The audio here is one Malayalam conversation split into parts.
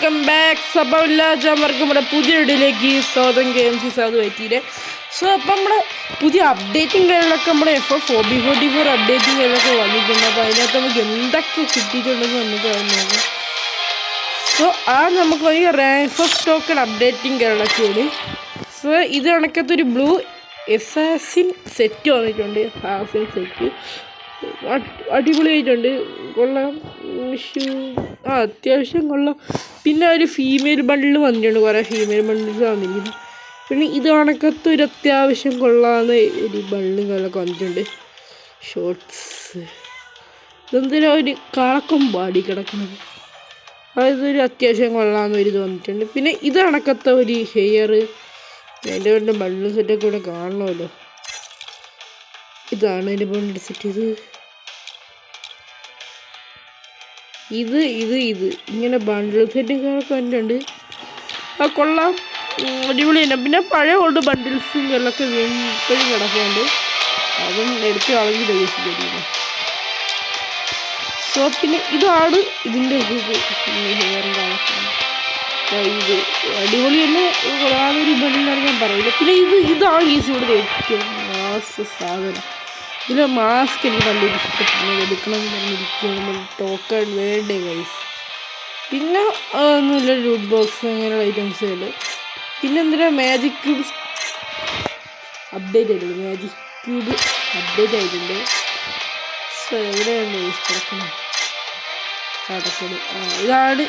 Welcome back. അപ്പോൾ എല്ലാവർക്കും നമ്മുടെ പുതിയ വീഡിയോയിലേക്ക് സ്വാഗതം. KMC സാധു എത്തിയില്ലേ. സോ അപ്പം നമ്മുടെ പുതിയ അപ്ഡേറ്റിംഗ് കാര്യങ്ങളൊക്കെ നമ്മുടെ FF44 അപ്ഡേറ്റിംഗ് കാര്യങ്ങളൊക്കെ വന്നിട്ടുണ്ട്. അപ്പോൾ അതിനകത്ത് നമുക്ക് എന്തൊക്കെ കിട്ടിയിട്ടുണ്ടെന്ന് നമുക്ക് നോക്കാം. സോ നമുക്ക് ഈ FF ടോക്കൺ അപ്ഡേറ്റിംഗ് കാര്യങ്ങളൊക്കെയാണ്. സോ ഇത് കണക്കത്തൊരു ബ്ലൂ അസാസിൻ സെറ്റ് വന്നിട്ടുണ്ട്. അസാസിൻ സെറ്റ് അടിപൊളിയായിട്ടുണ്ട്, കൊള്ളാം. അത്യാവശ്യം കൊള്ളാം. പിന്നെ ഒരു ഫീമെയിൽ ബണ്ടിൽ വന്നിട്ടുണ്ട്, കുറേ ഫീമെയിൽ ബണ്ടിൽസ് വന്നിരിക്കുന്നു. പിന്നെ ഇത് കണക്കത്തൊരു അത്യാവശ്യം കൊള്ളാവുന്ന ഒരു ബണ്ടിലും കാര്യങ്ങളൊക്കെ വന്നിട്ടുണ്ട്. ഷോർട്ട്സ് ഇതെന്തിനാ ഒരു കാളക്കൊമ്പാടി കിടക്കുന്നത്, അതൊരു അത്യാവശ്യം കൊള്ളാവുന്ന ഒരു ഇത് വന്നിട്ടുണ്ട്. പിന്നെ ഇത് കണക്കത്തെ ഒരു ഹെയർ, അതിൻ്റെ കൊണ്ട് ബണ്ടിൽ സെറ്റൊക്കെ ഇവിടെ കാണണമല്ലോ. ഇതാണ് അതിൻ്റെ ബണ്ടിൽ സെറ്റ്. ഇത് ഇങ്ങനെ ബണ്ടിൽ സെറ്റിങ്ങൊക്കെ കണ്ടിട്ടുണ്ട്. കൊള്ളാം, അടിപൊളി തന്നെ. പിന്നെ പഴയ ഓൾഡ് ബണ്ടിൽസും എല്ലൊക്കെ ഇപ്പോഴും കിടക്കുന്നുണ്ട്, അതും എടുത്ത് കളഞ്ഞ് രജിസ്റ്റർ. സോ പിന്നെ ഇതാണ് ഇതിൻ്റെ ഹെയറിൻ്റെ അവസ്ഥ. ഇത് അടിപൊളി തന്നെ, കൊള്ളാതൊരു ബണ്ടിലാണ് ഞാൻ പറയില്ല. പിന്നെ ഇതാണ് ഈ ഇവിടെ ഏറ്റവും സാധനം. ഇതിൽ മാസ്ക് എനിക്ക് നല്ല ഇഷ്ടപ്പെടുന്നത്, എടുക്കണം എന്ന് പറഞ്ഞിരിക്കുകയാണ്. ടോക്കൺ വേണ്ടേ ഗൈസ്. പിന്നെ ഒന്നുമില്ല, ലൂട്ട് ബോക്സ് അങ്ങനെയുള്ള ഐറ്റംസുകൾ. പിന്നെ എന്തിനാ മാജിക് ക്യൂബ് അപ്ഡേറ്റ് ആയിട്ടുണ്ട്. മാജിക് ക്യൂബ് അപ്ഡേറ്റ് ആയിട്ടുണ്ട്. സോ എവിടെയാണ് ഗൈസ് കിടക്കുന്നത്? കിടക്കുന്നത് ഇതാണ്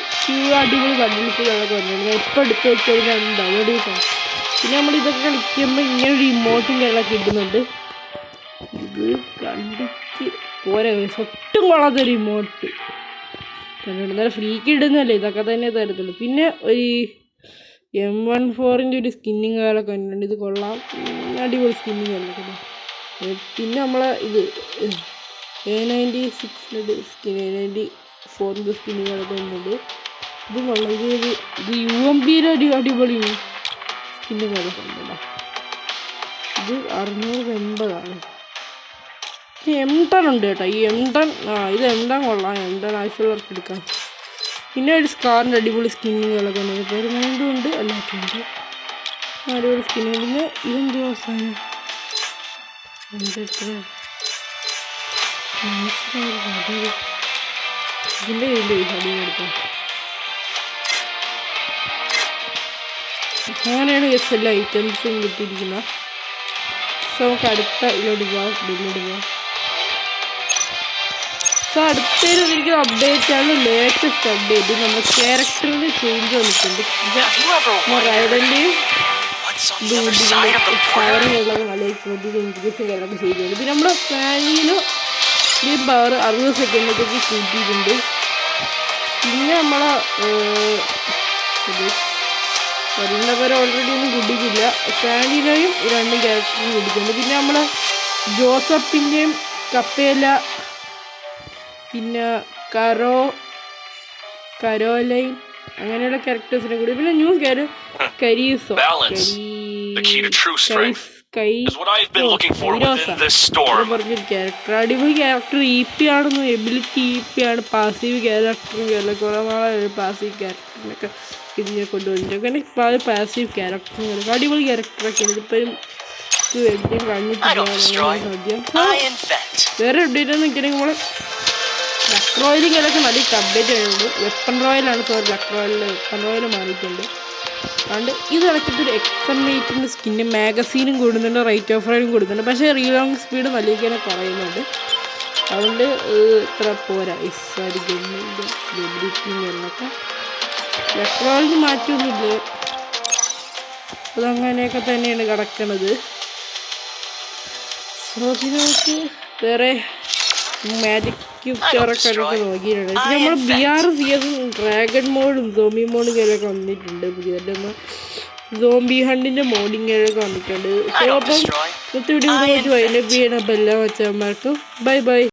അടിപൊളി ബണ്ടിൽസുകളൊക്കെ വന്നത്. ഞാൻ ഇപ്പോൾ എടുത്ത് വെച്ചാൽ ഡൗൺലോഡ് ചെയ്ത്. പിന്നെ നമ്മൾ ഇതൊക്കെ കളിക്കുമ്പോൾ ഇങ്ങനെ ഒരു ഇമോട്ടും കാര്യങ്ങളൊക്കെ ഇടുന്നുണ്ട്. ഇത് കണ്ടിട്ട് പോരാ, ഒട്ടും കൊള്ളാത്തൊരു ഇമോട്ട് നല്ല ഫ്രീക്ക് ഇടുന്നല്ലേ, ഇതൊക്കെ തന്നെ തരത്തുള്ളൂ. പിന്നെ ഒരു M14 ഒരു സ്കിന്നിങ് കാലൊക്കെ കണ്ടിട്ടുണ്ട്. ഇത് കൊള്ളാം, അടിപൊളി സ്കിന്നിങ് കാലൊക്കെ. പിന്നെ നമ്മളെ ഇത് A96 സ്കിൻ, A94 സ്കിന്നിങ് കാലൊക്കെ വന്നിട്ടുണ്ട്. ഇത് കൊള്ളാം. ഇത് UMPയുടെ ഒരു അടിപൊളി സ്കിന്നിങ് കാലൊക്കെ ഉണ്ടല്ലോ. ഇത് 680 M10 ഉണ്ട് കേട്ടോ. ഈ M10 ഇത് M10 കൊള്ളാം. M10 ആവശ്യമുള്ളവർക്ക് എടുക്കാം. പിന്നെ ഒരു സ്കാറിൻ്റെ അടിപൊളി സ്കിന്നുകളൊക്കെ ഉണ്ട്. പേര് രണ്ടും ഉണ്ട്, അല്ലാത്തുണ്ട് അടിപൊളി സ്കിന്നുകൾ. പിന്നെ ഇതെന്ത് അവസാനം ഇതിൻ്റെ അടിപൊളി എടുക്കാം. അങ്ങനെയാണ് എല്ലാ ഐറ്റംസും കിട്ടിയിരിക്കുന്നത്. സോ നമുക്ക് അടുത്ത ഇതിലോട്ട് പോവാം. സോ അടുത്തതിൽ എനിക്ക് അപ്ഡേറ്റ് ആണ്, ലേറ്റസ്റ്റ് അപ്ഡേറ്റ്. നമ്മുടെ ക്യാരക്ടറിന് ചേഞ്ച് വന്നിട്ടുണ്ട്. റൈഡൻ്റെയും പവറുകളൊക്കെ നല്ല ഇൻക്രീസ് കാര്യങ്ങളൊക്കെ ചെയ്തിട്ടുണ്ട്. പിന്നെ നമ്മുടെ ഫാനിന് ഈ പവർ 60 സെക്കൻഡിലേക്ക് കൂട്ടിയിട്ടുണ്ട്. പിന്നെ നമ്മളെ വരുന്നവരെ ഓൾറെഡി ഒന്നും കൂട്ടിയിട്ടില്ല. ഫാനിനെയും 2 ക്യാരക്ടറും കൂട്ടിയിട്ടുണ്ട്. പിന്നെ നമ്മളെ ജോസഫിൻ്റെയും കപ്പേല, പിന്നെ കരോലൈൻ അങ്ങനെയുള്ള ക്യാരക്ടേഴ്സിനെ കൂടി. പിന്നെ ന്യൂ കരീസോ പറഞ്ഞൊരു ക്യാരക്ടർ, അടിപൊളി ക്യാരക്ടർ. EP ആണെന്ന്, എബിലിറ്റി EP ആണ്, പാസീവ് ക്യാരക്ടറും കുറേ നാളെ പാസീവ് ക്യാരക്ടറിനൊക്കെ ഇതിനെ കൊണ്ടുവന്നിട്ട്. അങ്ങനെ പാസീവ് ക്യാരക്ടറും അടിപൊളി ക്യാരക്ടറൊക്കെയാണ്. ഇതിപ്പോഴും എഡിറ്റിംഗ് കഴിഞ്ഞിട്ടില്ല സാധ്യം. വേറെ അപ്ഡേറ്റ് ഒന്നും നിൽക്കണമെങ്കിൽ നമ്മൾ ലക്ക് റോയലിങ്ങൊക്കെ നല്ല അപ്ഡേറ്റ് ആയിട്ടുണ്ട്. വെപ്പൺ റോയലാണ്, ലക്ക് വെപ്പൺ റോയൽ മാറിയിട്ടുണ്ട്. അതുകൊണ്ട് ഇത് കണക്കിട്ടൊരു XM8 സ്കിന്ന് മാഗസീനും കൊടുക്കുന്നുണ്ട്, റൈറ്റ് ഓഫ് റൈഡും കൊടുക്കുന്നുണ്ട്. പക്ഷേ റീലോങ് സ്പീഡ് നല്ലിങ്ങനെ കുറയുന്നുണ്ട്. അതുകൊണ്ട് ഇത്ര പോരാ. എഡിറ്റിങ്ങൊക്കെ ലക്ക് റോയലിന് മാറ്റമൊന്നുമില്ല, അതങ്ങനെയൊക്കെ തന്നെയാണ് കിടക്കുന്നത്. സോ ഇതിനൊക്കെ വേറെ മാജിക് ക്യൂബ്റ്ററൊക്കെ നോക്കിയിട്ടുണ്ട്. പിന്നെ നമ്മൾ BR/CS ഡ്രാഗൺ മോഡും സോംബി മോഡും കാര്യമൊക്കെ വന്നിട്ടുണ്ട്. പുതിയതായിട്ട് സോംബി ഹണ്ടിൻ്റെ മോഡിങ് കാര്യമൊക്കെ വന്നിട്ടുണ്ട്. സോ അപ്പം വീഡിയോ വൈൻഡപ്പ് ചെയ്യണം. അപ്പോൾ എല്ലാ മച്ചന്മാർക്കും ബൈ.